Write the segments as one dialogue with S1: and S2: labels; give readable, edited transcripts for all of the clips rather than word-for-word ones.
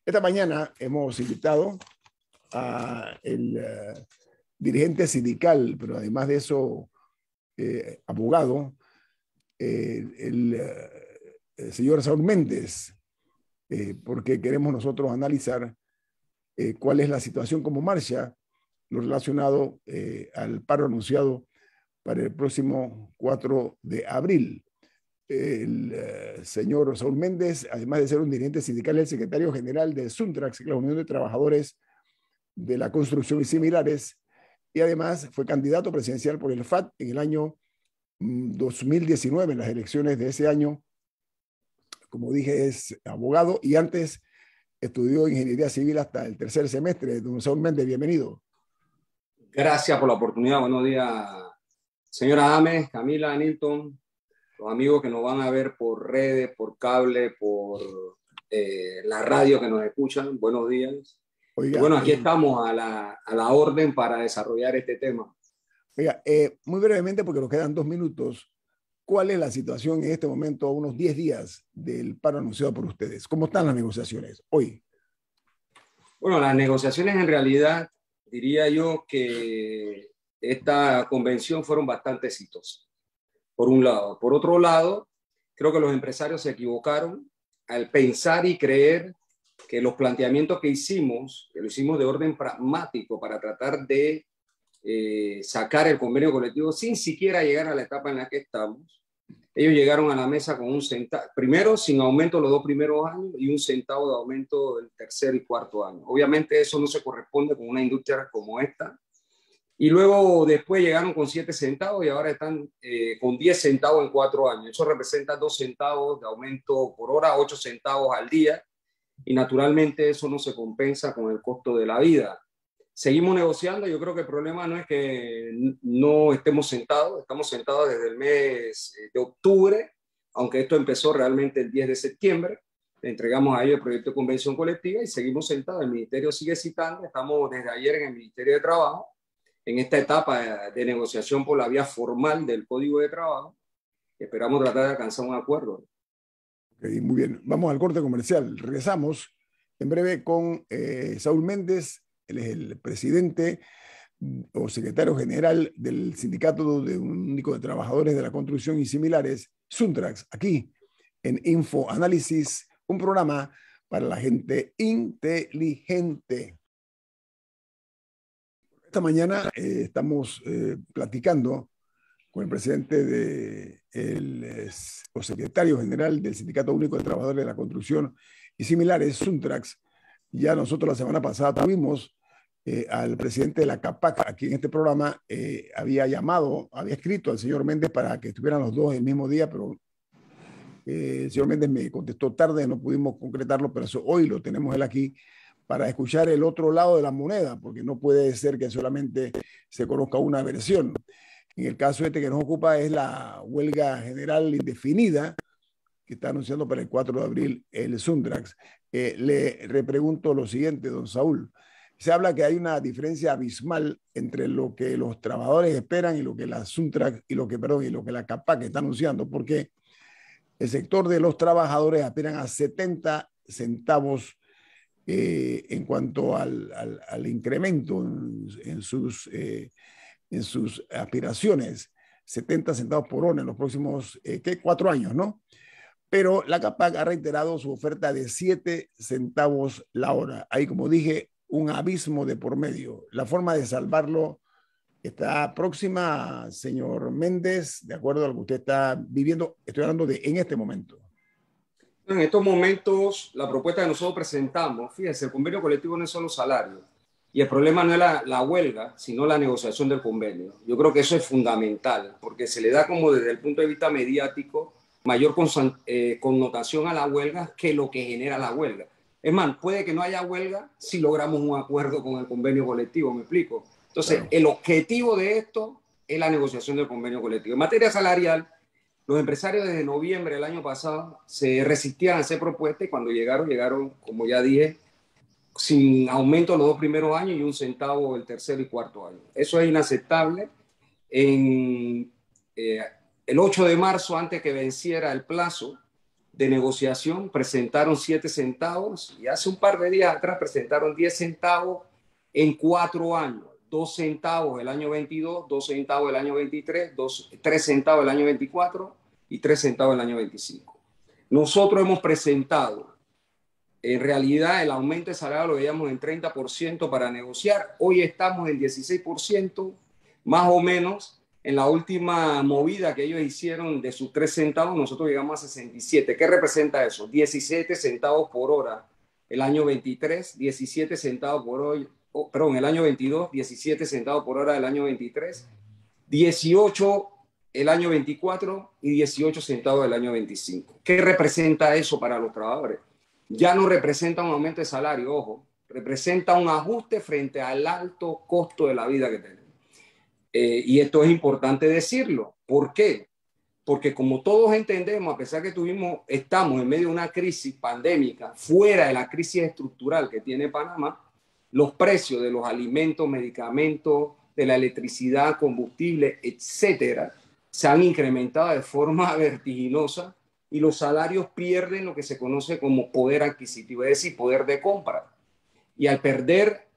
S1: Esta mañana hemos invitado a el dirigente sindical, pero además de eso, abogado, el señor Saúl Méndez, porque queremos nosotros analizar cuál es la situación como marcha, lo relacionado al paro anunciado para el próximo 4 de abril. El señor Saúl Méndez, además de ser un dirigente sindical, es el secretario general de Suntrax, la Unión de Trabajadores de la Construcción y similares, y además fue candidato presidencial por el FAT en el año 2019, en las elecciones de ese año. Como dije, es abogado y antes estudió ingeniería civil hasta el tercer semestre. Don Saúl Méndez, bienvenido.
S2: Gracias por la oportunidad. Buenos días, señora Adames, Camila, Nilton, los amigos que nos van a ver por redes, por cable, por la radio que nos escuchan. Buenos días.
S1: Oiga,
S2: y bueno, aquí estamos a la orden para desarrollar este tema.
S1: Oiga, muy brevemente, porque nos quedan 2 minutos, ¿cuál es la situación en este momento, a unos 10 días del paro anunciado por ustedes? ¿Cómo están las negociaciones hoy?
S2: Bueno, las negociaciones en realidad, diría yo que esta convención fueron bastante exitosas, por un lado. Por otro lado, creo que los empresarios se equivocaron al pensar y creer que los planteamientos que lo hicimos de orden pragmático para tratar de sacar el convenio colectivo sin siquiera llegar a la etapa en la que estamos. Ellos llegaron a la mesa con un centavo, primero sin aumento los 2 primeros años y 1 centavo de aumento del tercer y cuarto año. Obviamente eso no se corresponde con una industria como esta. Y luego después llegaron con 7 centavos y ahora están con 10 centavos en 4 años. Eso representa 2 centavos de aumento por hora, 8 centavos al día. Y naturalmente eso no se compensa con el costo de la vida. Seguimos negociando. Yo creo que el problema no es que no estemos sentados. Estamos sentados desde el mes de octubre, aunque esto empezó realmente el 10 de septiembre. Le entregamos a ellos el proyecto de convención colectiva y seguimos sentados. El ministerio sigue citando. Estamos desde ayer en el Ministerio de Trabajo en esta etapa de negociación por la vía formal del Código de Trabajo. Esperamos tratar de alcanzar un acuerdo.
S1: Okay, muy bien, vamos al corte comercial. Regresamos en breve con Saúl Méndez. Él es el presidente o secretario general del Sindicato Único de Trabajadores de la Construcción y similares, Suntrax, aquí en Info Análisis, un programa para la gente inteligente. Esta mañana estamos platicando con el presidente o secretario general del Sindicato Único de Trabajadores de la Construcción y similares, Suntrax. Ya nosotros la semana pasada tuvimos al presidente de la CAPAC aquí en este programa. Había escrito al señor Méndez para que estuvieran los dos el mismo día, pero el señor Méndez me contestó tarde, no pudimos concretarlo, pero hoy lo tenemos él aquí para escuchar el otro lado de la moneda, porque no puede ser que solamente se conozca una versión. En el caso este que nos ocupa es la huelga general indefinida que está anunciando para el 4 de abril el Suntrax. Le repregunto lo siguiente, don Saúl. Se habla que hay una diferencia abismal entre lo que los trabajadores esperan y lo que la Suntrax y lo que la CAPAC está anunciando, porque el sector de los trabajadores aspiran a 70 centavos en cuanto al incremento en sus aspiraciones, 70 centavos por hora en los próximos 4 años, ¿no? Pero la CAPAC ha reiterado su oferta de 7 centavos la hora. Hay, como dije, un abismo de por medio. La forma de salvarlo está próxima, señor Méndez, de acuerdo a lo que usted está viviendo. Estoy hablando de en este momento.
S2: En estos momentos, la propuesta que nosotros presentamos, fíjense, el convenio colectivo no es solo salario. Y el problema no es la huelga, sino la negociación del convenio. Yo creo que eso es fundamental, porque se le da como desde el punto de vista mediático mayor connotación a la huelga que lo que genera la huelga. Es más, puede que no haya huelga si logramos un acuerdo con el convenio colectivo, ¿me explico? Entonces, claro, el objetivo de esto es la negociación del convenio colectivo. En materia salarial, los empresarios desde noviembre del año pasado se resistían a hacer propuestas y cuando llegaron, como ya dije, sin aumento los 2 primeros años y 1 centavo el tercer y cuarto año. Eso es inaceptable. El 8 de marzo, antes que venciera el plazo de negociación presentaron 7 centavos y hace un par de días atrás presentaron 10 centavos en 4 años. 2 centavos el año 22, 2 centavos el año 23, 3 centavos el año 24 y 3 centavos el año 25. Nosotros hemos presentado, en realidad el aumento de salario lo veíamos en 30% para negociar. Hoy estamos en 16%, más o menos. En la última movida que ellos hicieron de sus 3 centavos, nosotros llegamos a 67. ¿Qué representa eso? 17 centavos por hora el año 23, 17 centavos por hora, perdón, el año 22, 17 centavos por hora del año 23, 18 el año 24 y 18 centavos el año 25. ¿Qué representa eso para los trabajadores? Ya no representa un aumento de salario, ojo, representa un ajuste frente al alto costo de la vida que tenemos. Y esto es importante decirlo. ¿Por qué? Porque como todos entendemos, a pesar que estamos en medio de una crisis pandémica, fuera de la crisis estructural que tiene Panamá, los precios de los alimentos, medicamentos, de la electricidad, combustible, etcétera, se han incrementado de forma vertiginosa y los salarios pierden lo que se conoce como poder adquisitivo, es decir, poder de compra. Y al perder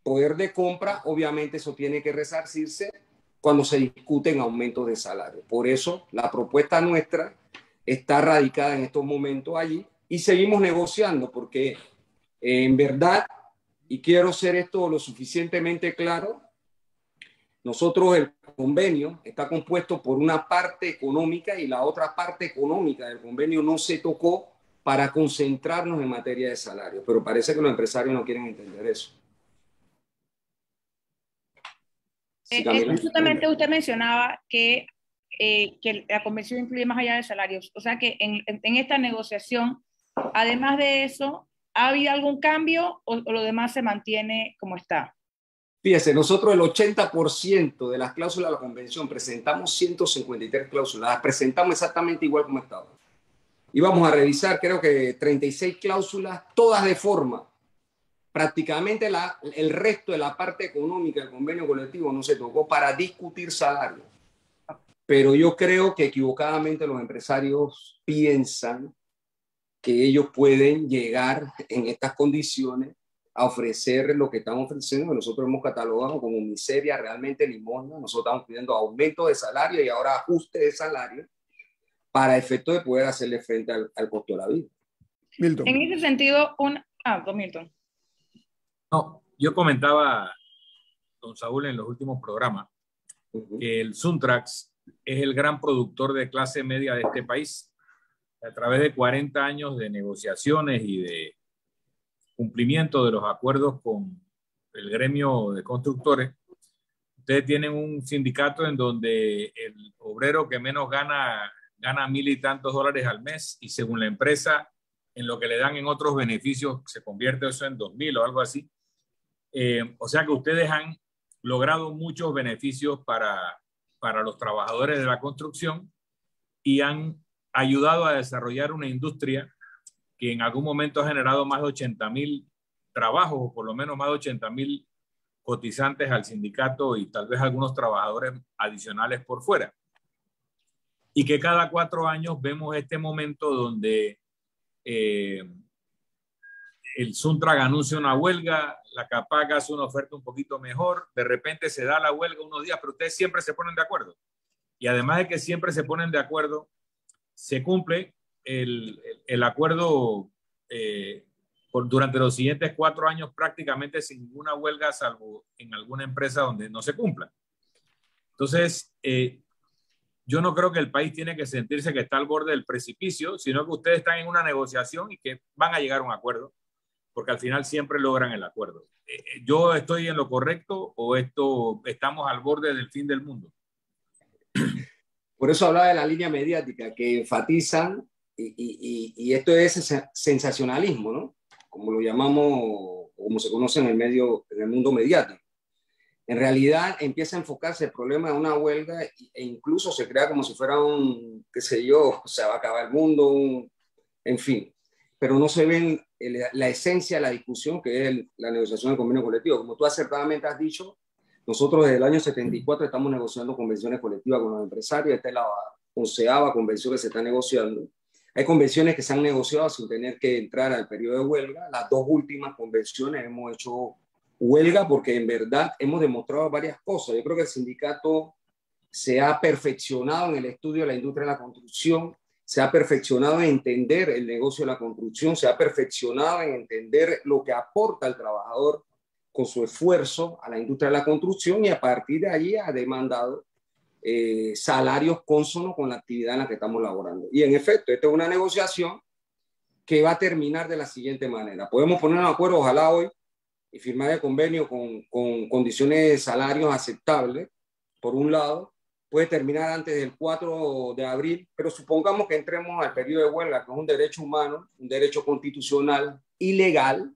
S2: poder de compra, obviamente eso tiene que resarcirse cuando se discuten aumentos de salario. Por eso la propuesta nuestra está radicada en estos momentos allí y seguimos negociando porque en verdad, y quiero ser esto lo suficientemente claro, nosotros el convenio está compuesto por una parte económica y la otra parte económica del convenio no se tocó para concentrarnos en materia de salario, pero parece que los empresarios no quieren entender eso.
S3: Sí, justamente usted mencionaba que la convención incluye más allá de salarios. O sea que en esta negociación, además de eso, ¿ha habido algún cambio o lo demás se mantiene como está?
S2: Fíjese, nosotros el 80% de las cláusulas de la convención presentamos 153 cláusulas, las presentamos exactamente igual como estaban. Y vamos a revisar, creo que 36 cláusulas, todas de forma. Prácticamente el resto de la parte económica del convenio colectivo no se tocó para discutir salario. Pero yo creo que equivocadamente los empresarios piensan que ellos pueden llegar en estas condiciones a ofrecer lo que están ofreciendo, que nosotros hemos catalogado como miseria, realmente limosna. Nosotros estamos pidiendo aumento de salario y ahora ajuste de salario para efecto de poder hacerle frente al costo de la vida.
S3: Milton. En ese sentido, don Milton.
S4: No, yo comentaba, don Saúl, en los últimos programas, que el Suntrax es el gran productor de clase media de este país. A través de 40 años de negociaciones y de cumplimiento de los acuerdos con el gremio de constructores, ustedes tienen un sindicato en donde el obrero que menos gana 1,000 y tantos dólares al mes, y según la empresa, en lo que le dan en otros beneficios, se convierte eso en 2,000 o algo así. O sea que ustedes han logrado muchos beneficios para los trabajadores de la construcción y han ayudado a desarrollar una industria que en algún momento ha generado más de 80,000 trabajos, o por lo menos más de 80,000 cotizantes al sindicato y tal vez algunos trabajadores adicionales por fuera. Y que cada 4 años vemos este momento donde el Suntrax anuncia una huelga, la CAPAC hace una oferta un poquito mejor, de repente se da la huelga unos días, pero ustedes siempre se ponen de acuerdo. Y además de que siempre se ponen de acuerdo, se cumple el acuerdo durante los siguientes 4 años prácticamente sin ninguna huelga, salvo en alguna empresa donde no se cumpla. Entonces, yo no creo que el país tiene que sentirse que está al borde del precipicio, sino que ustedes están en una negociación y que van a llegar a un acuerdo, porque al final siempre logran el acuerdo. ¿Yo estoy en lo correcto o estamos al borde del fin del mundo?
S2: Por eso hablaba de la línea mediática, que enfatizan, y esto es sensacionalismo, ¿no? Como lo llamamos, como se conoce en el mundo mediático. En realidad empieza a enfocarse el problema de una huelga e incluso se crea como si fuera qué sé yo, se va a acabar el mundo, en fin. Pero no se ven la esencia de la discusión, que es la negociación del convenio colectivo. Como tú acertadamente has dicho, nosotros desde el año 74 estamos negociando convenciones colectivas con los empresarios. Esta es la 11ª convención que se está negociando. Hay convenciones que se han negociado sin tener que entrar al periodo de huelga. Las dos últimas convenciones hemos hecho huelga porque en verdad hemos demostrado varias cosas. Yo creo que el sindicato se ha perfeccionado en el estudio de la industria de la construcción, se ha perfeccionado en entender el negocio de la construcción, se ha perfeccionado en entender lo que aporta el trabajador con su esfuerzo a la industria de la construcción, y a partir de allí ha demandado salarios cónsonos con la actividad en la que estamos laborando. Y en efecto, esta es una negociación que va a terminar de la siguiente manera. Podemos poner un acuerdo, ojalá hoy, y firmar el convenio con condiciones de salarios aceptables, por un lado. Puede terminar antes del 4 de abril, pero supongamos que entremos al periodo de huelga, que es un derecho humano, un derecho constitucional y legal.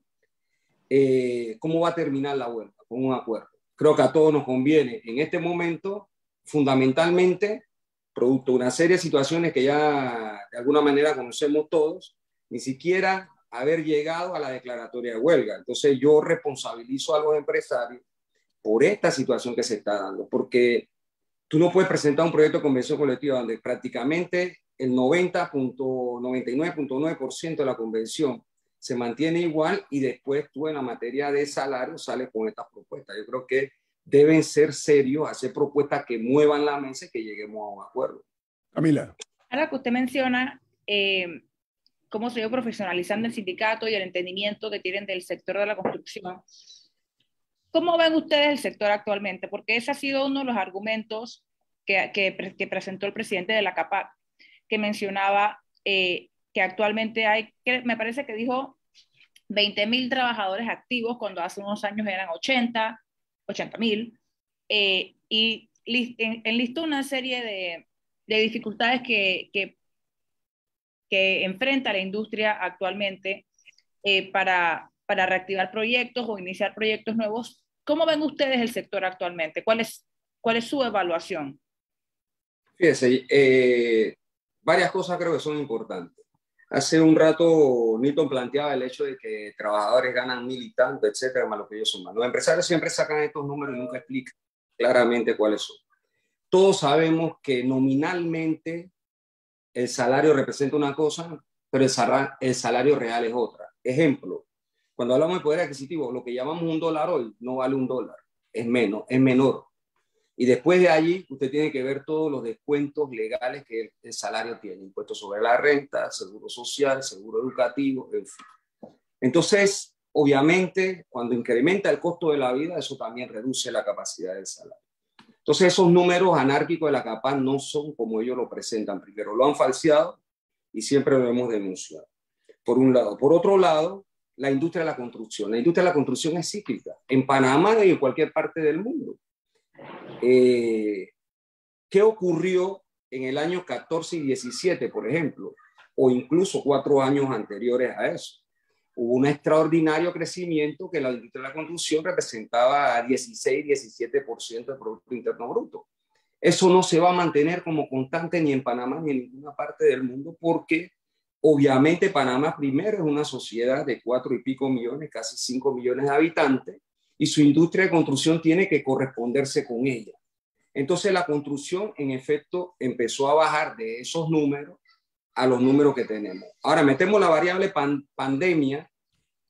S2: ¿Cómo va a terminar la huelga? Con un acuerdo. Creo que a todos nos conviene en este momento, fundamentalmente, producto de una serie de situaciones que ya de alguna manera conocemos todos, ni siquiera haber llegado a la declaratoria de huelga. Entonces yo responsabilizo a los empresarios por esta situación que se está dando, porque tú no puedes presentar un proyecto de convención colectiva donde prácticamente el 99.9% de la convención se mantiene igual y después tú en la materia de salario sales con estas propuestas. Yo creo que deben ser serios, hacer propuestas que muevan la mesa y que lleguemos a un acuerdo.
S1: Camila.
S3: Ahora que usted menciona cómo se ha ido profesionalizando el sindicato y el entendimiento que tienen del sector de la construcción, ¿cómo ven ustedes el sector actualmente? Porque ese ha sido uno de los argumentos que presentó el presidente de la CAPAC, que mencionaba que actualmente hay, que me parece que dijo 20.000 trabajadores activos cuando hace unos años eran 80.000, y enlistó una serie de dificultades que enfrenta la industria actualmente para reactivar proyectos o iniciar proyectos nuevos. ¿Cómo ven ustedes el sector actualmente? ¿Cuál es su evaluación?
S2: Fíjese, varias cosas creo que son importantes. Hace un rato Newton planteaba el hecho de que trabajadores ganan 1.000 y tanto, etcétera, más lo que ellos suman. Los empresarios siempre sacan estos números y nunca explican claramente cuáles son. Todos sabemos que nominalmente el salario representa una cosa, pero el salario real es otra. Ejemplo, cuando hablamos de poder adquisitivo, lo que llamamos $1 hoy no vale $1, es menos, es menor. Y después de allí, usted tiene que ver todos los descuentos legales que el salario tiene. Impuestos sobre la renta, seguro social, seguro educativo, en fin. Entonces, obviamente, cuando incrementa el costo de la vida, eso también reduce la capacidad del salario. Entonces, esos números anárquicos de la CAPAC no son como ellos lo presentan. Primero, lo han falseado y siempre lo hemos denunciado, por un lado. Por otro lado, la industria de la construcción. La industria de la construcción es cíclica, en Panamá y en cualquier parte del mundo. ¿Qué ocurrió en el año 14 y 17, por ejemplo? O incluso 4 años anteriores a eso. Hubo un extraordinario crecimiento que la industria de la construcción representaba 16-17% del Producto Interno Bruto. Eso no se va a mantener como constante ni en Panamá ni en ninguna parte del mundo, porque obviamente Panamá primero es una sociedad de 4 y pico millones, casi 5 millones de habitantes, y su industria de construcción tiene que corresponderse con ella. Entonces la construcción en efecto empezó a bajar de esos números a los números que tenemos. Ahora metemos la variable pandemia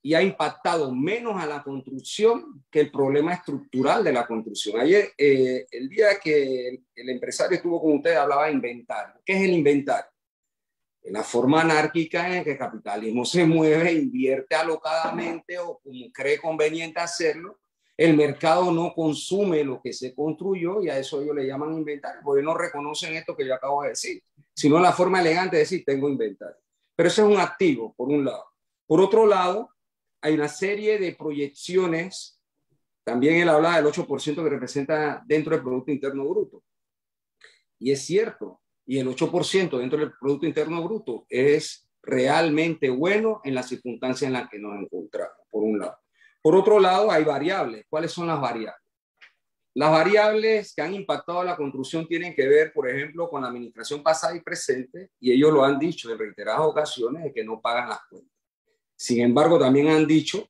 S2: y ha impactado menos a la construcción que el problema estructural de la construcción. Ayer, el día que el empresario estuvo con ustedes, hablaba de inventario. ¿Qué es el inventario? En la forma anárquica en que el capitalismo se mueve, invierte alocadamente o como cree conveniente hacerlo. El mercado no consume lo que se construyó y a eso ellos le llaman inventario, porque no reconocen esto que yo acabo de decir, sino la forma elegante de decir tengo inventario. Pero eso es un activo, por un lado. Por otro lado, hay una serie de proyecciones, también él habla del 8% que representa dentro del Producto Interno Bruto. Y es cierto, y el 8% dentro del Producto Interno Bruto es realmente bueno en las circunstancias en las que nos encontramos, por un lado. Por otro lado, hay variables. ¿Cuáles son las variables? Las variables que han impactado a la construcción tienen que ver, por ejemplo, con la administración pasada y presente, y ellos lo han dicho en reiteradas ocasiones, de que no pagan las cuentas. Sin embargo, también han dicho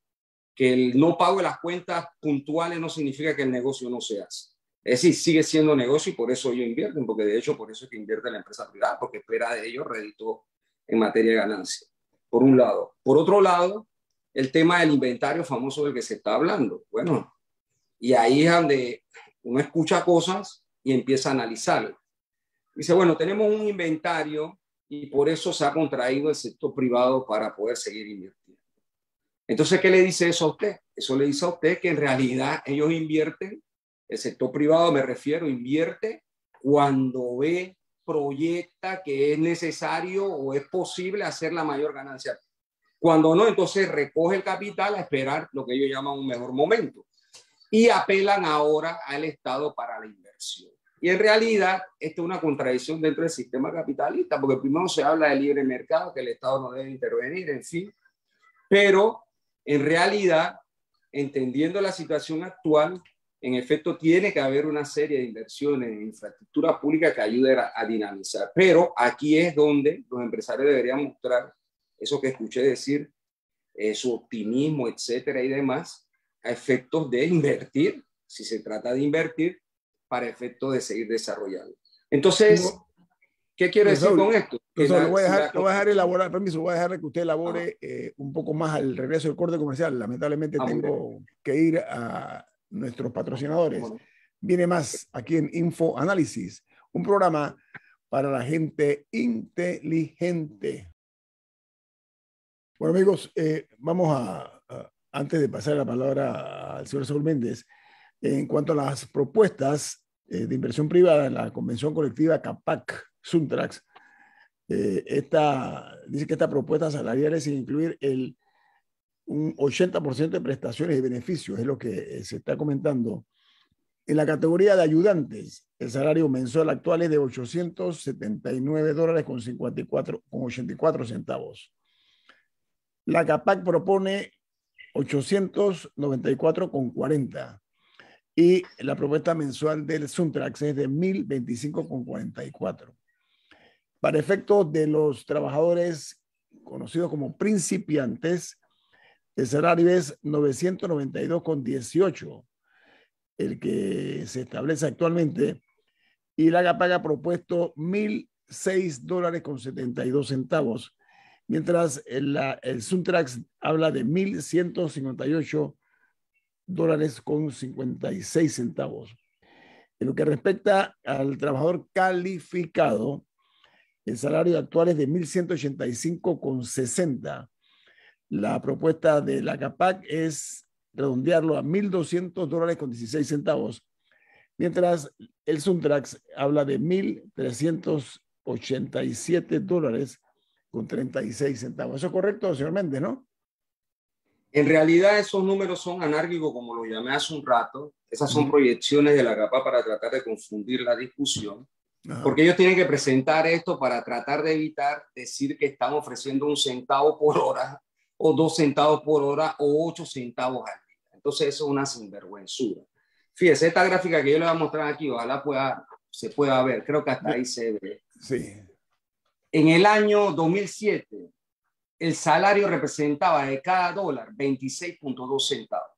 S2: que el no pago de las cuentas puntuales no significa que el negocio no se hace. Es decir, sigue siendo negocio y por eso ellos invierten, porque de hecho por eso es que invierte la empresa privada, porque espera de ellos rédito en materia de ganancia, por un lado. Por otro lado, el tema del inventario famoso del que se está hablando. Bueno, y ahí es donde uno escucha cosas y empieza a analizar. Dice, bueno, tenemos un inventario y por eso se ha contraído el sector privado para poder seguir invirtiendo. Entonces, ¿qué le dice eso a usted? Eso le dice a usted que en realidad ellos invierten, el sector privado me refiero, invierte cuando ve, proyecta que es necesario o es posible hacer la mayor ganancia. Cuando no, entonces recoge el capital a esperar lo que ellos llaman un mejor momento y apelan ahora al Estado para la inversión. Y en realidad, esta es una contradicción dentro del sistema capitalista, porque primero se habla de libre mercado, que el Estado no debe intervenir, en fin, pero en realidad, entendiendo la situación actual, en efecto tiene que haber una serie de inversiones en infraestructura pública que ayuden a dinamizar. Pero aquí es donde los empresarios deberían mostrar eso que escuché decir, su optimismo, etcétera y demás, a efectos de invertir, si se trata de invertir, para efectos de seguir desarrollando. Entonces, ¿qué quiero decir con esto?
S1: Lo voy a dejar elaborar, permiso, voy a dejar que usted elabore un poco más al regreso del corte comercial. Lamentablemente tengo que ir a nuestros patrocinadores. Viene más aquí en Info Análisis, un programa para la gente inteligente. Bueno, amigos, vamos antes de pasar la palabra al señor Saúl Méndez, en cuanto a las propuestas de inversión privada en la convención colectiva CAPAC Suntrax, dice que estas propuestas salariales sin incluir un 80% de prestaciones y beneficios, es lo que se está comentando. En la categoría de ayudantes, el salario mensual actual es de $879 con 84 centavos. La CAPAC propone 894,40 y la propuesta mensual del Suntrax es de 1.025,44. Para efectos de los trabajadores conocidos como principiantes, el salario es 992,18, el que se establece actualmente, y la CAPAC ha propuesto $1.006,72, mientras el Suntrax habla de $1.158,56. En lo que respecta al trabajador calificado, el salario actual es de $1.185,60. La propuesta de la CAPAC es redondearlo a $1.200,16, mientras el Suntrax habla de $1.387,36. ¿Eso es correcto, señor Méndez, no?
S2: En realidad esos números son anárquicos, como lo llamé hace un rato. Esas son proyecciones de la CAPAC para tratar de confundir la discusión. Porque ellos tienen que presentar esto para tratar de evitar decir que están ofreciendo 1 centavo por hora o 2 centavos por hora o 8 centavos al día. Entonces eso es una sinvergüenzura. Fíjese, esta gráfica que yo le voy a mostrar aquí, ojalá se pueda ver, creo que hasta ahí se ve.
S1: Sí.
S2: En el año 2007, el salario representaba de cada dólar 26.2 centavos.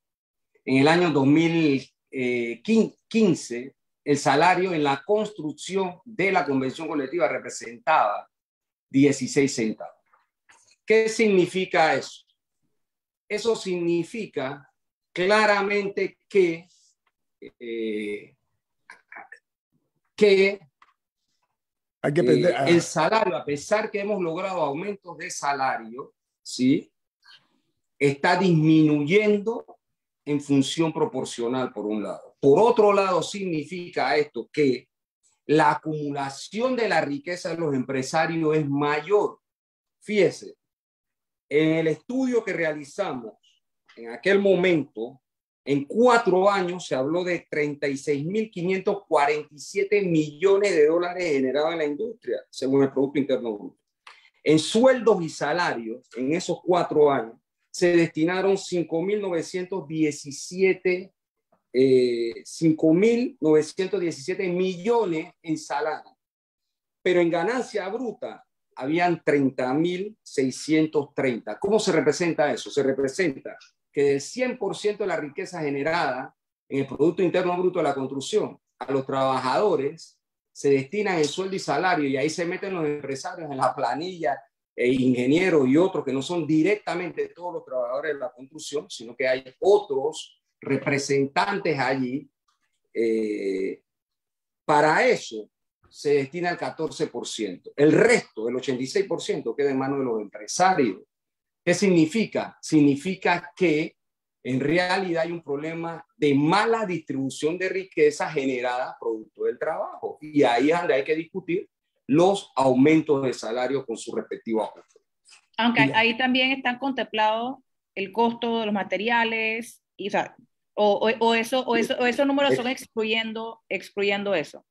S2: En el año 2015, el salario en la construcción de la convención colectiva representaba 16 centavos. ¿Qué significa eso? Eso significa claramente que
S1: hay que aprender
S2: el salario, a pesar que hemos logrado aumentos de salario, ¿sí?, está disminuyendo en función proporcional, por un lado. Por otro lado, significa esto que la acumulación de la riqueza de los empresarios es mayor. Fíjese, en el estudio que realizamos en aquel momento, en 4 años se habló de 36.547 millones de dólares generados en la industria, según el Producto Interno Bruto. En sueldos y salarios, en esos 4 años, se destinaron 5.917 millones en salario. Pero en ganancia bruta habían 30.630. ¿Cómo se representa eso? Se representa que del 100% de la riqueza generada en el Producto Interno Bruto de la construcción, a los trabajadores se destinan el sueldo y salario, y ahí se meten los empresarios en la planilla ingenieros y otros que no son directamente todos los trabajadores de la construcción, sino que hay otros representantes allí. Para eso se destina el 14%. El resto, el 86%, queda en manos de los empresarios. ¿Qué significa? Significa que en realidad hay un problema de mala distribución de riqueza generada producto del trabajo. Y ahí es donde hay que discutir los aumentos de salario con su respectivo ajuste.
S3: Aunque ahí también están contemplados el costo de los materiales, y, o esos números son excluyendo eso.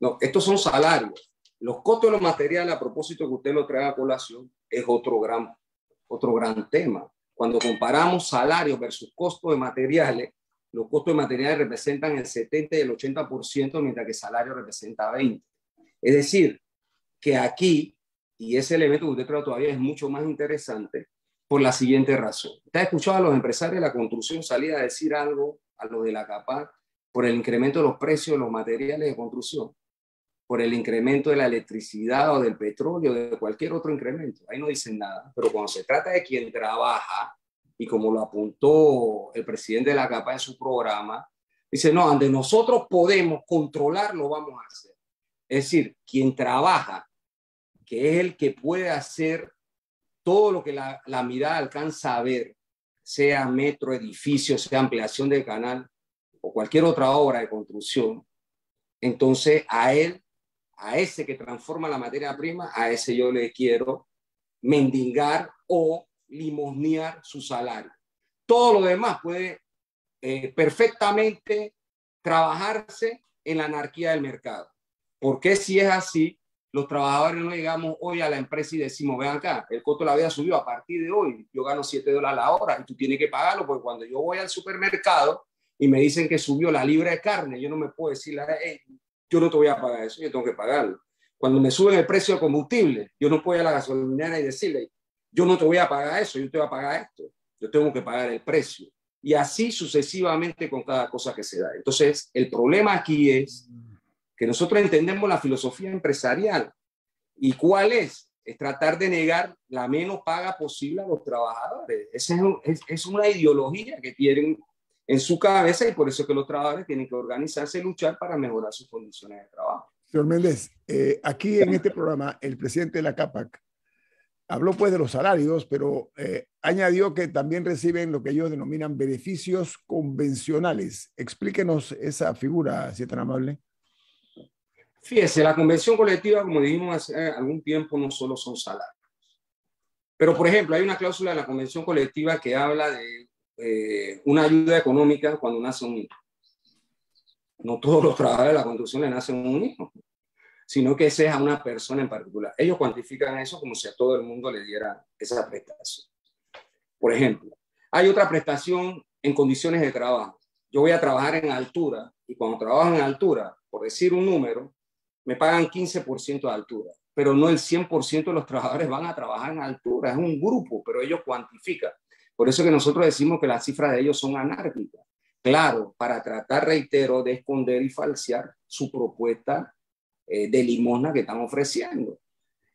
S2: No, estos son salarios. Los costos de los materiales, a propósito que usted lo trae a colación, es otro gran tema. Cuando comparamos salarios versus costos de materiales, los costos de materiales representan el 70 y el 80%, mientras que el salario representa 20%. Es decir, que aquí, y ese elemento que usted trae todavía es mucho más interesante, por la siguiente razón. ¿Usted ha escuchado a los empresarios de la construcción salir a decir algo a los de la CAPAC por el incremento de los precios de los materiales de construcción? Por el incremento de la electricidad o del petróleo, de cualquier otro incremento. Ahí no dicen nada. Pero cuando se trata de quien trabaja, y como lo apuntó el presidente de la CAPA en su programa, dice, no, donde nosotros podemos controlar, lo vamos a hacer. Es decir, quien trabaja, que es el que puede hacer todo lo que la mirada alcanza a ver, sea metro, edificio, sea ampliación del canal o cualquier otra obra de construcción, entonces a ese que transforma la materia prima, a ese yo le quiero mendigar o limosnear su salario. Todo lo demás puede perfectamente trabajarse en la anarquía del mercado. Porque si es así, los trabajadores no llegamos hoy a la empresa y decimos, vean acá, el costo de la vida subió, a partir de hoy yo gano $7 la hora y tú tienes que pagarlo, porque cuando yo voy al supermercado y me dicen que subió la libra de carne, yo no me puedo decir, yo no te voy a pagar eso, yo tengo que pagarlo. Cuando me suben el precio de combustible, yo no puedo ir a la gasolinera y decirle, yo no te voy a pagar eso, yo te voy a pagar esto, yo tengo que pagar el precio. Y así sucesivamente con cada cosa que se da. Entonces, el problema aquí es que nosotros entendemos la filosofía empresarial. ¿Y cuál es? Es tratar de negar la menos paga posible a los trabajadores. Esa es una ideología que tienen en su cabeza y por eso es que los trabajadores tienen que organizarse y luchar para mejorar sus condiciones de trabajo.
S1: Señor Méndez, aquí en este programa el presidente de la CAPAC habló pues de los salarios, pero añadió que también reciben lo que ellos denominan beneficios convencionales. Explíquenos esa figura, si es tan amable.
S2: Fíjese, la convención colectiva, como dijimos hace algún tiempo, no solo son salarios. Pero, por ejemplo, hay una cláusula de la convención colectiva que habla de una ayuda económica cuando nace un hijo. No todos los trabajadores de la construcción le nacen un hijo, sino que ese es a una persona en particular. Ellos cuantifican eso como si a todo el mundo le diera esa prestación. Por ejemplo, hay otra prestación en condiciones de trabajo. Yo voy a trabajar en altura y cuando trabajo en altura, por decir un número, me pagan 15% de altura, pero no el 100% de los trabajadores van a trabajar en altura, es un grupo, pero ellos cuantifican. Por eso que nosotros decimos que las cifras de ellos son anárquicas. Claro, para tratar, reitero, de esconder y falsear su propuesta de limosna que están ofreciendo.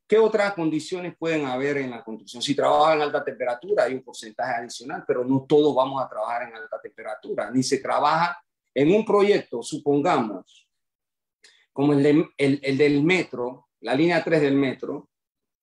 S2: ¿Qué otras condiciones pueden haber en la construcción? Si trabajan en alta temperatura hay un porcentaje adicional, pero no todos vamos a trabajar en alta temperatura, ni se trabaja en un proyecto, supongamos, como el del metro, la línea 3 del metro,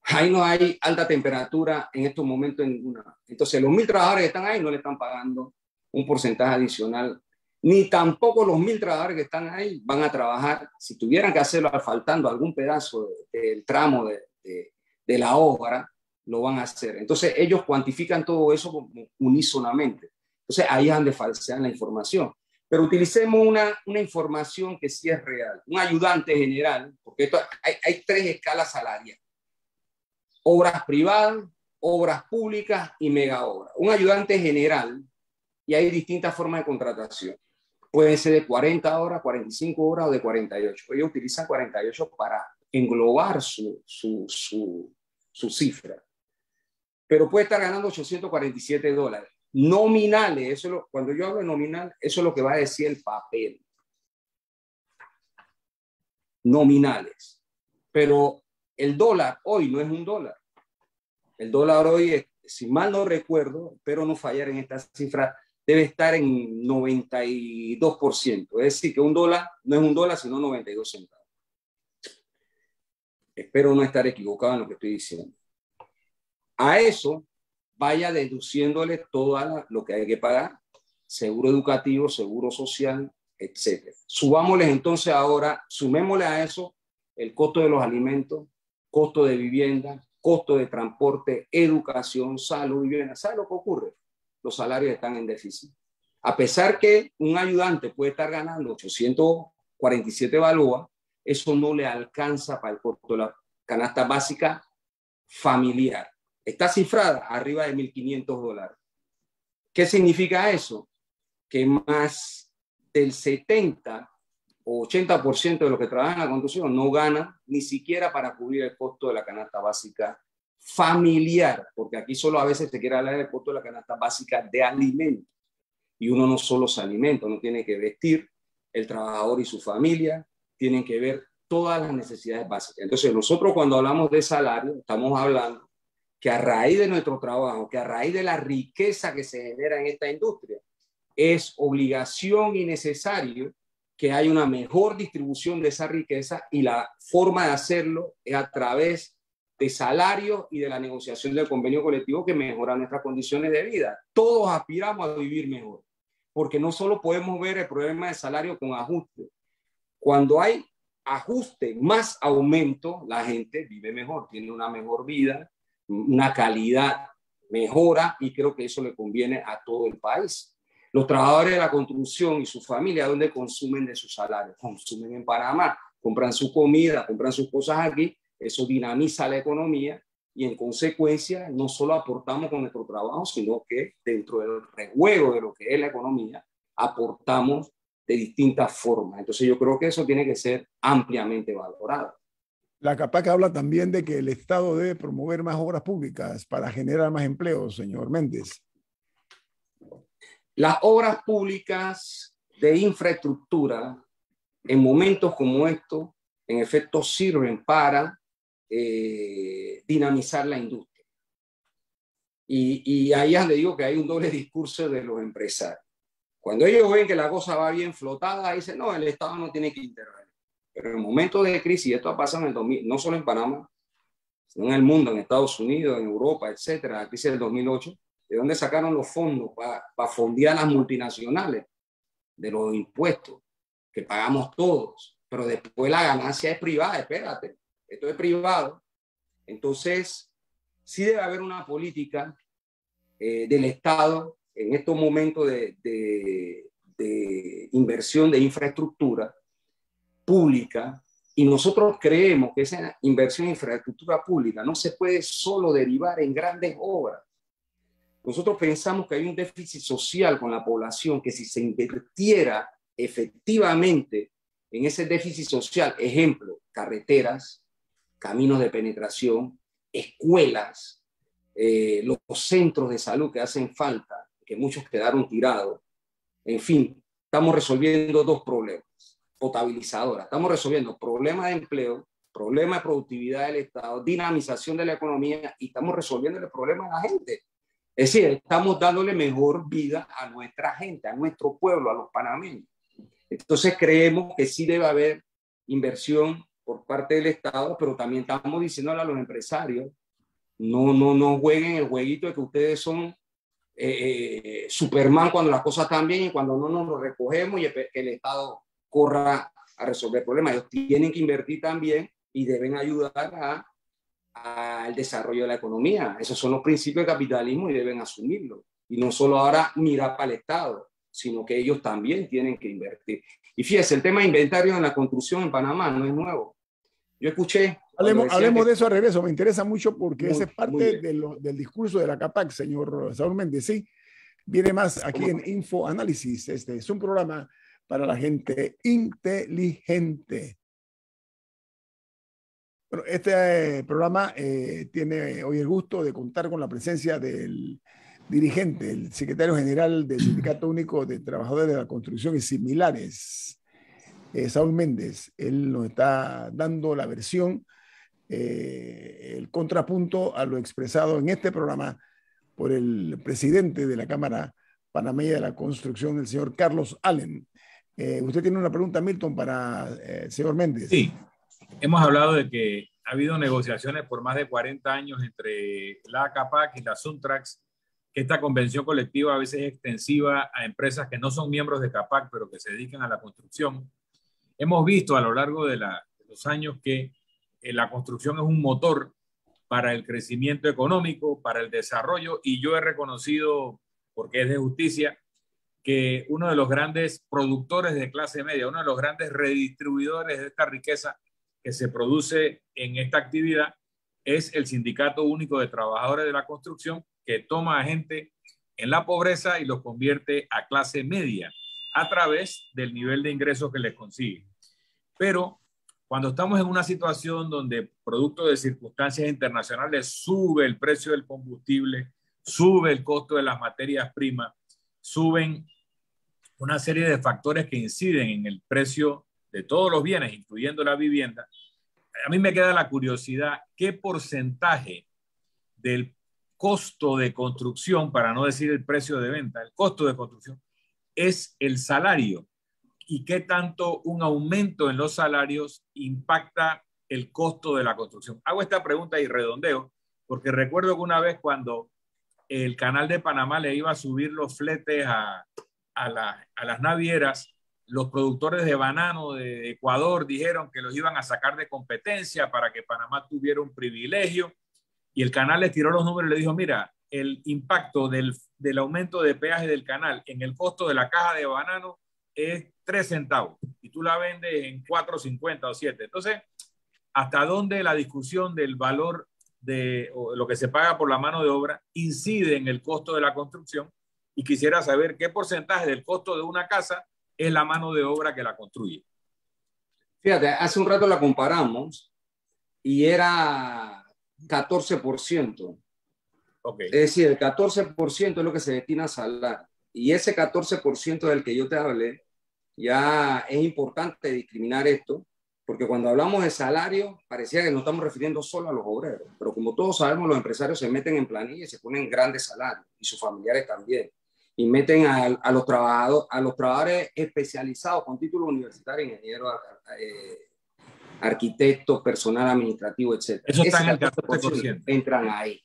S2: ahí no hay alta temperatura en estos momentos en ninguna. Entonces, los 1.000 trabajadores que están ahí no le están pagando un porcentaje adicional, ni tampoco los 1.000 trabajadores que están ahí van a trabajar, si tuvieran que hacerlo faltando algún pedazo del tramo de la obra, lo van a hacer. Entonces, ellos cuantifican todo eso unísonamente. Entonces, ahí es donde falsean la información. Pero utilicemos una información que sí es real. Un ayudante general, porque esto, hay 3 escalas salariales. Obras privadas, obras públicas y mega obras. Un ayudante general, y hay distintas formas de contratación. Puede ser de 40 horas, 45 horas o de 48. Ellos utilizan 48 para englobar su cifra. Pero puede estar ganando $847. Nominales, cuando yo hablo de nominal, eso es lo que va a decir el papel. Nominales. Pero el dólar hoy no es un dólar. El dólar hoy, si mal no recuerdo, espero no fallar en esta cifra, debe estar en 92%. Es decir, que un dólar no es un dólar, sino 92 centavos. Espero no estar equivocado en lo que estoy diciendo. A eso vaya deduciéndole todo lo que hay que pagar, seguro educativo, seguro social, etc. Subámosles entonces ahora, sumémosle a eso el costo de los alimentos, costo de vivienda, costo de transporte, educación, salud, vivienda. ¿Sabe lo que ocurre? Los salarios están en déficit. A pesar que un ayudante puede estar ganando 847 balboas, eso no le alcanza para el costo de la canasta básica familiar. Está cifrada arriba de $1.500. ¿Qué significa eso? Que más del 70 o 80% de los que trabajan en la construcción no ganan ni siquiera para cubrir el costo de la canasta básica familiar, porque aquí solo a veces se quiere hablar del costo de la canasta básica de alimentos. Y uno no solo se alimenta, uno tiene que vestir, el trabajador y su familia tienen que ver todas las necesidades básicas. Entonces, nosotros cuando hablamos de salario, estamos hablando que a raíz de nuestro trabajo, que a raíz de la riqueza que se genera en esta industria, es obligación y necesario que haya una mejor distribución de esa riqueza, y la forma de hacerlo es a través de salarios y de la negociación del convenio colectivo que mejora nuestras condiciones de vida. Todos aspiramos a vivir mejor, porque no solo podemos ver el problema de salario con ajuste. Cuando hay ajuste más aumento, la gente vive mejor, tiene una mejor vida, una calidad mejora, y creo que eso le conviene a todo el país. Los trabajadores de la construcción y su familia, ¿dónde consumen de su salario? Consumen en Panamá, compran su comida, compran sus cosas aquí, eso dinamiza la economía, y en consecuencia no solo aportamos con nuestro trabajo, sino que dentro del rejuego de lo que es la economía, aportamos de distintas formas. Entonces yo creo que eso tiene que ser ampliamente valorado.
S1: La CAPAC habla también de que el Estado debe promover más obras públicas para generar más empleos, señor Méndez.
S2: Las obras públicas de infraestructura en momentos como estos, en efecto, sirven para dinamizar la industria. Y ahí es donde digo que hay un doble discurso de los empresarios. Cuando ellos ven que la cosa va bien flotada, dicen, no, el Estado no tiene que intervenir. Pero en momentos de crisis, y esto ha pasado en el 2000, no solo en Panamá, sino en el mundo, en Estados Unidos, en Europa, etcétera, la crisis del 2008, ¿de dónde sacaron los fondos para fondear las multinacionales? De los impuestos que pagamos todos, pero después la ganancia es privada. Espérate, esto es privado. Entonces, sí debe haber una política del Estado en estos momentos de inversión de infraestructura pública, y nosotros creemos que esa inversión en infraestructura pública no se puede solo derivar en grandes obras. Nosotros pensamos que hay un déficit social con la población, que si se invirtiera efectivamente en ese déficit social, ejemplo, carreteras, caminos de penetración, escuelas, los centros de salud que hacen falta, que muchos quedaron tirados, en fin, estamos resolviendo dos problemas, potabilizadoras, estamos resolviendo problemas de empleo, problemas de productividad del Estado, dinamización de la economía, y estamos resolviendo el problema de la gente. Es decir, estamos dándole mejor vida a nuestra gente, a nuestro pueblo, a los panameños. Entonces creemos que sí debe haber inversión por parte del Estado, pero también estamos diciéndole a los empresarios, no jueguen el jueguito de que ustedes son Superman cuando las cosas están bien, y cuando no nos lo recogemos y que el Estado corra a resolver problemas. Ellos tienen que invertir también y deben ayudar al desarrollo de la economía. Esos son los principios del capitalismo y deben asumirlo. Y no solo ahora mirar para el Estado, sino que ellos también tienen que invertir. Y fíjese, el tema de inventario en la construcción en Panamá no es nuevo. Yo escuché...
S1: Hablemos de eso al regreso, me interesa mucho porque esa es parte del discurso de la CAPAC, señor Saúl Méndez. Sí, viene más aquí en Info Análisis. Este es un programa para la gente inteligente. Bueno, este programa tiene hoy el gusto de contar con la presencia del dirigente, el secretario general del Sindicato Único de Trabajadores de la Construcción y Similares, Saúl Méndez. Él nos está dando la versión el contrapunto a lo expresado en este programa por el presidente de la Cámara Panameña de la Construcción, el señor Carlos Allen. Usted tiene una pregunta, Milton, para el señor Méndez.
S4: Sí, hemos hablado de que ha habido negociaciones por más de 40 años entre la ACAPAC y la Suntrax, que esta convención colectiva a veces es extensiva a empresas que no son miembros de CAPAC, pero que se dedican a la construcción. Hemos visto a lo largo de los años que la construcción es un motor para el crecimiento económico, para el desarrollo, y yo he reconocido, porque es de justicia, que uno de los grandes productores de clase media, uno de los grandes redistribuidores de esta riqueza que se produce en esta actividad es el Sindicato Único de Trabajadores de la Construcción, que toma a gente en la pobreza y los convierte a clase media a través del nivel de ingresos que les consigue. Pero cuando estamos en una situación donde, producto de circunstancias internacionales, sube el precio del combustible, sube el costo de las materias primas, suben una serie de factores que inciden en el precio de todos los bienes, incluyendo la vivienda, a mí me queda la curiosidad, ¿qué porcentaje del costo de construcción, para no decir el precio de venta, el costo de construcción, es el salario? ¿Y qué tanto un aumento en los salarios impacta el costo de la construcción? Hago esta pregunta y redondeo, porque recuerdo que una vez cuando el Canal de Panamá le iba a subir los fletes a las navieras, los productores de banano de Ecuador dijeron que los iban a sacar de competencia para que Panamá tuviera un privilegio, y el canal les tiró los números y le dijo, mira, el impacto del aumento de peaje del canal en el costo de la caja de banano es 3 centavos y tú la vendes en 4.50 o 7. Entonces, ¿hasta dónde la discusión del valor de lo que se paga por la mano de obra incide en el costo de la construcción? Y quisiera saber qué porcentaje del costo de una casa es la mano de obra que la construye.
S2: Fíjate, hace un rato la comparamos y era 14%.
S4: Okay.
S2: Es decir, el 14% es lo que se destina a salario. Y ese 14% del que yo te hablé, ya es importante discriminar esto, porque cuando hablamos de salario, parecía que nos estamos refiriendo solo a los obreros. Pero como todos sabemos, los empresarios se meten en planilla y se ponen grandes salarios, y sus familiares también. Y meten a los trabajadores especializados con título universitario, ingenieros, arquitectos, personal administrativo, etc.
S4: Eso está en el 14%.
S2: Entran ahí.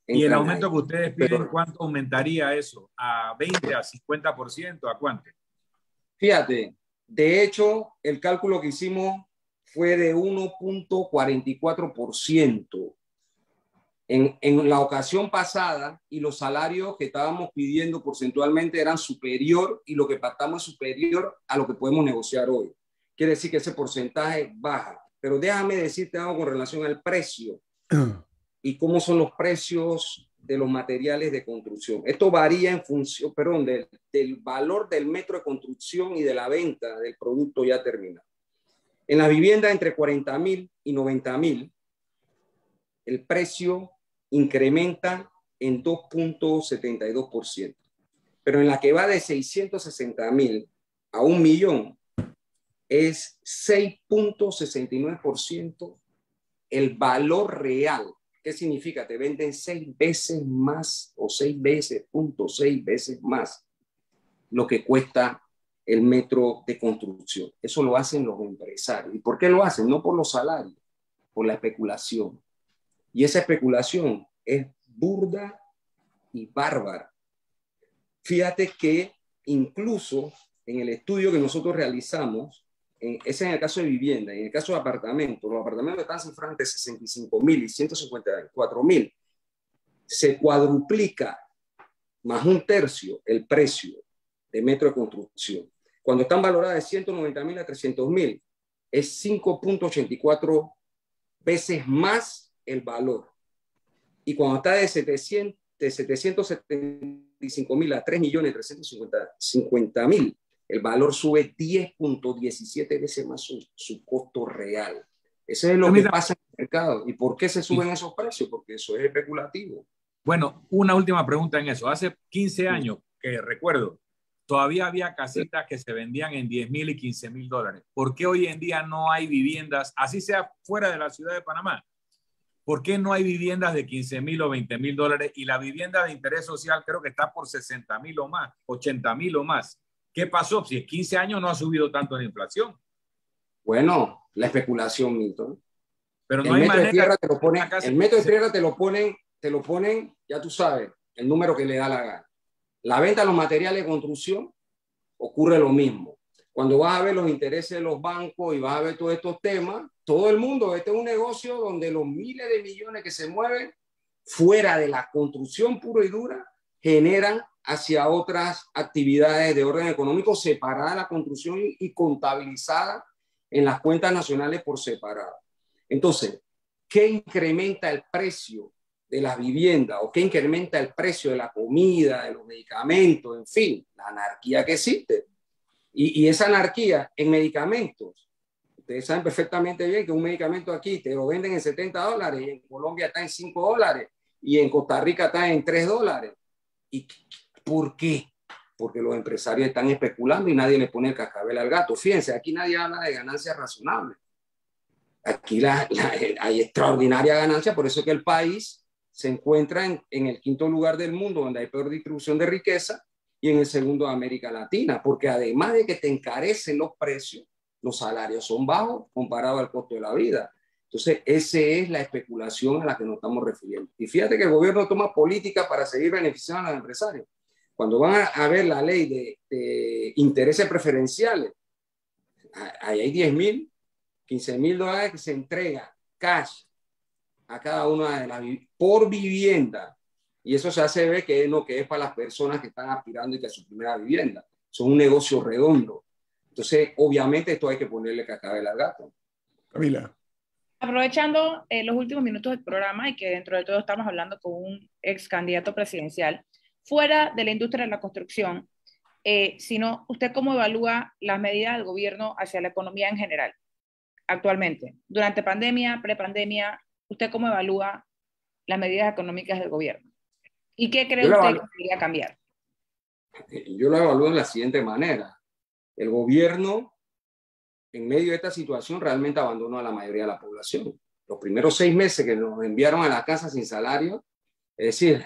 S4: ¿Y el aumento que ustedes piden, cuánto aumentaría eso? ¿A 20, a 50%? ¿A cuánto?
S2: Fíjate, de hecho, el cálculo que hicimos fue de 1.44%. En la ocasión pasada, y los salarios que estábamos pidiendo porcentualmente eran superior, y lo que pactamos es superior a lo que podemos negociar hoy. Quiere decir que ese porcentaje baja. Pero déjame decirte algo con relación al precio y cómo son los precios de los materiales de construcción. Esto varía en función, del valor del metro de construcción y de la venta del producto ya terminado. En la vivienda entre 40.000 y 90.000, el precio incrementa en 2.72%. Pero en la que va de 660.000 a 1.000.000, es 6.69% el valor real. ¿Qué significa? Te venden 6 veces más o 6 veces más lo que cuesta el metro de construcción. Eso lo hacen los empresarios. ¿Y por qué lo hacen? No por los salarios, por la especulación. Y esa especulación es burda y bárbara. Fíjate que incluso en el estudio que nosotros realizamos, ese es en el caso de vivienda, en el caso de apartamentos, los apartamentos están cifrados entre 65.000 y 154.000. Se cuadruplica más un tercio el precio de metro de construcción. Cuando están valoradas de 190.000 a 300.000, es 5.84 veces más el valor. Y cuando está de 775.000 a 3.350.000, el valor sube 10.17 veces más su costo real. Eso es lo que pasa en el mercado. ¿Y por qué se suben esos precios? Porque eso es especulativo.
S4: Bueno, una última pregunta en eso. Hace 15 años, que recuerdo, todavía había casitas que se vendían en $10.000 y $15.000. ¿Por qué hoy en día no hay viviendas, así sea fuera de la ciudad de Panamá, ¿Por qué no hay viviendas de 15.000 o 20.000 dólares y la vivienda de interés social creo que está por 60.000 o más, 80.000 o más? ¿Qué pasó? Si en 15 años no ha subido tanto la inflación.
S2: Bueno, la especulación, Milton.
S4: Pero no
S2: El
S4: hay
S2: metro de
S4: manera
S2: tierra te lo ponen,
S4: acá
S2: el metro de tierra te lo ponen, ya tú sabes, el número que le da la gana. La venta de los materiales de construcción ocurre lo mismo. Cuando vas a ver los intereses de los bancos y vas a ver todos estos temas, todo el mundo, este es un negocio donde los miles de millones que se mueven fuera de la construcción pura y dura generan hacia otras actividades de orden económico separadas de la construcción y contabilizadas en las cuentas nacionales por separado. Entonces, ¿qué incrementa el precio de las viviendas o qué incrementa el precio de la comida, de los medicamentos, en fin, la anarquía que existe? Y esa anarquía en medicamentos, ustedes saben perfectamente bien que un medicamento aquí te lo venden en $70 y en Colombia está en $5 y en Costa Rica está en $3. ¿Y por qué? Porque los empresarios están especulando y nadie le pone el cascabel al gato. Fíjense, aquí nadie habla de ganancias razonables. Aquí hay extraordinaria ganancia, por eso es que el país se encuentra en el 5º lugar del mundo, donde hay peor distribución de riqueza, y en el 2º de América Latina, porque además de que te encarecen los precios, los salarios son bajos comparado al costo de la vida. Entonces, esa es la especulación a la que nos estamos refiriendo. Y fíjate que el gobierno toma políticas para seguir beneficiando a los empresarios. Cuando van a ver la ley de intereses preferenciales, ahí hay 10.000, 15.000 dólares que se entrega cash a cada una de las por vivienda. Y eso se hace ver que es para las personas que están aspirando y que es su primera vivienda. Es un negocio redondo. Entonces, obviamente, esto hay que ponerle cascabel al gato.
S1: Camila.
S3: Aprovechando los últimos minutos del programa y que dentro de todo estamos hablando con un ex candidato presidencial, fuera de la industria de la construcción, sino usted cómo evalúa las medidas del gobierno hacia la economía en general actualmente, durante pandemia, prepandemia, ¿usted cómo evalúa las medidas económicas del gobierno? ¿Y qué cree usted que debería cambiar?
S2: Yo lo evalúo de la siguiente manera. El gobierno, en medio de esta situación, realmente abandonó a la mayoría de la población. Los primeros 6 meses que nos enviaron a la casa sin salario, es decir,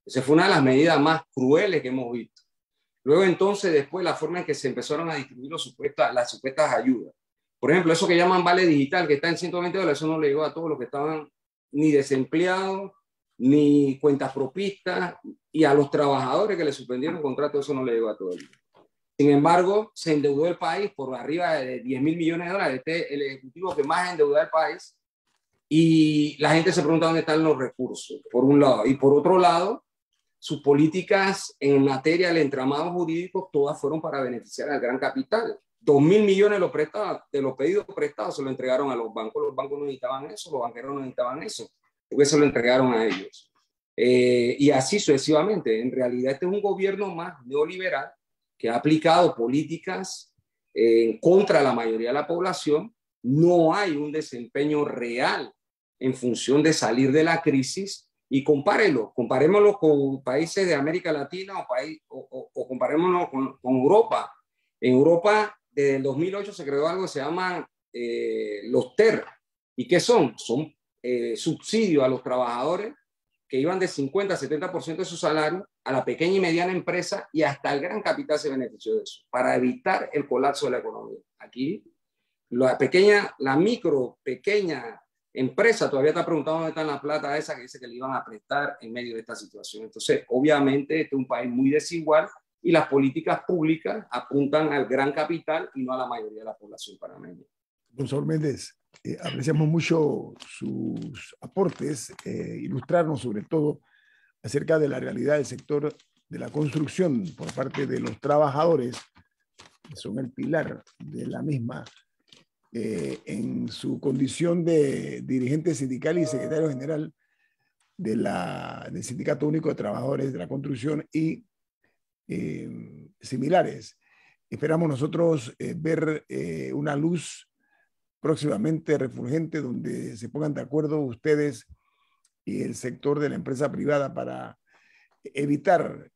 S2: esa fue una de las medidas más crueles que hemos visto. Luego entonces, después, la forma en que se empezaron a distribuir las supuestas ayudas. Por ejemplo, eso que llaman vale digital, que está en $120, eso no le llegó a todos los que estaban ni desempleados, ni cuentas propistas, y a los trabajadores que le suspendieron contratos, eso no le llegó a todo el mundo. Sin embargo, se endeudó el país por arriba de 10.000 millones de dólares. Este es el ejecutivo que más endeuda el país. Y la gente se pregunta dónde están los recursos, por un lado. Y por otro lado, sus políticas en materia del entramado jurídico, todas fueron para beneficiar al gran capital. 2.000 millones de los pedidos prestados se lo entregaron a los bancos. Los bancos no necesitaban eso, los banqueros no necesitaban eso, porque se lo entregaron a ellos. Y así sucesivamente. En realidad, este es un gobierno más neoliberal que ha aplicado políticas en contra de la mayoría de la población. No hay un desempeño real en función de salir de la crisis. Y comparémoslo con países de América Latina o comparémoslo con Europa. En Europa, desde el 2008 se creó algo que se llama los TER. ¿Y qué son? Son subsidios a los trabajadores que iban de 50 a 70% de su salario a la pequeña y mediana empresa, y hasta el gran capital se benefició de eso, para evitar el colapso de la economía. Aquí, la micro, pequeña empresa todavía está preguntando dónde está la plata esa que dice que le iban a prestar en medio de esta situación. Entonces, obviamente, este es un país muy desigual y las políticas públicas apuntan al gran capital y no a la mayoría de la población panameña.
S1: Don Saúl Méndez, apreciamos mucho sus aportes, ilustrarnos sobre todo acerca de la realidad del sector de la construcción por parte de los trabajadores, que son el pilar de la misma, en su condición de dirigente sindical y secretario general del Sindicato Único de Trabajadores de la Construcción y similares. Esperamos nosotros ver una luz próximamente refulgente donde se pongan de acuerdo ustedes y el sector de la empresa privada para evitar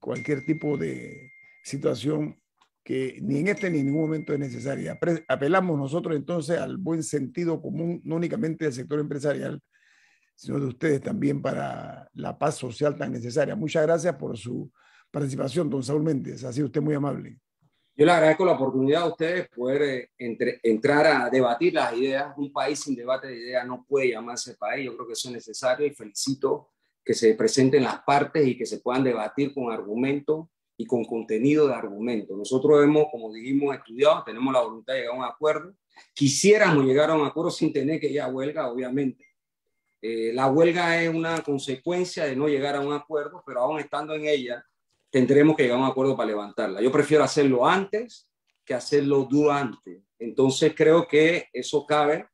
S1: cualquier tipo de situación que ni en este ni en ningún momento es necesaria. Apelamos nosotros entonces al buen sentido común, no únicamente del sector empresarial, sino de ustedes también para la paz social tan necesaria. Muchas gracias por su participación, don Saúl Méndez. Ha sido usted muy amable.
S2: Yo le agradezco la oportunidad a ustedes poder entrar a debatir las ideas. Un país sin debate de ideas no puede llamarse país. Yo creo que eso es necesario y felicito que se presenten las partes y que se puedan debatir con argumentos y con contenido de argumentos. Nosotros hemos, como dijimos, estudiado, tenemos la voluntad de llegar a un acuerdo. Quisiéramos llegar a un acuerdo sin tener que ir a huelga, obviamente. La huelga es una consecuencia de no llegar a un acuerdo, pero aún estando en ella, tendremos que llegar a un acuerdo para levantarla. Yo prefiero hacerlo antes que hacerlo durante. Entonces creo que eso cabe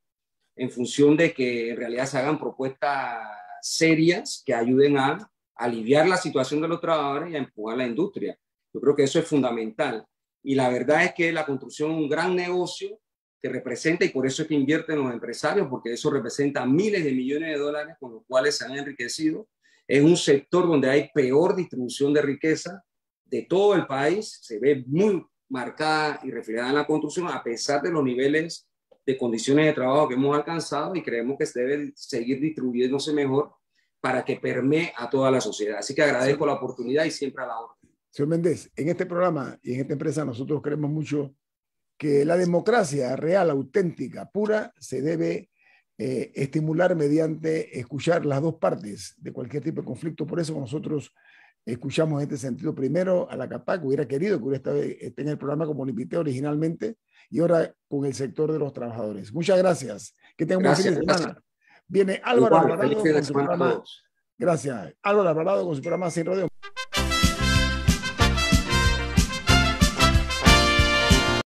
S2: en función de que en realidad se hagan propuestas serias que ayuden a aliviar la situación de los trabajadores y a empujar la industria. Yo creo que eso es fundamental. Y la verdad es que la construcción es un gran negocio que representa, y por eso es que invierten los empresarios, porque eso representa miles de millones de dólares con los cuales se han enriquecido. Es un sector donde hay peor distribución de riqueza de todo el país, se ve muy marcada y reflejada en la construcción, a pesar de los niveles de condiciones de trabajo que hemos alcanzado, y creemos que se debe seguir distribuyéndose mejor para que permee a toda la sociedad. Así que agradezco la oportunidad y siempre a la orden.
S1: Señor Méndez, en este programa y en esta empresa nosotros creemos mucho que la democracia real, auténtica, pura, se debe estimular mediante escuchar las dos partes de cualquier tipo de conflicto. Por eso nosotros escuchamos en este sentido primero a la CAPAC, que hubiera querido que hubiera estado en el programa como lo invité originalmente, y ahora con el sector de los trabajadores. Muchas gracias. Que tengan un buen fin de semana. Viene Álvaro Alvarado con su programa. Gracias. Álvaro Alvarado con su programa Sin Rodeo.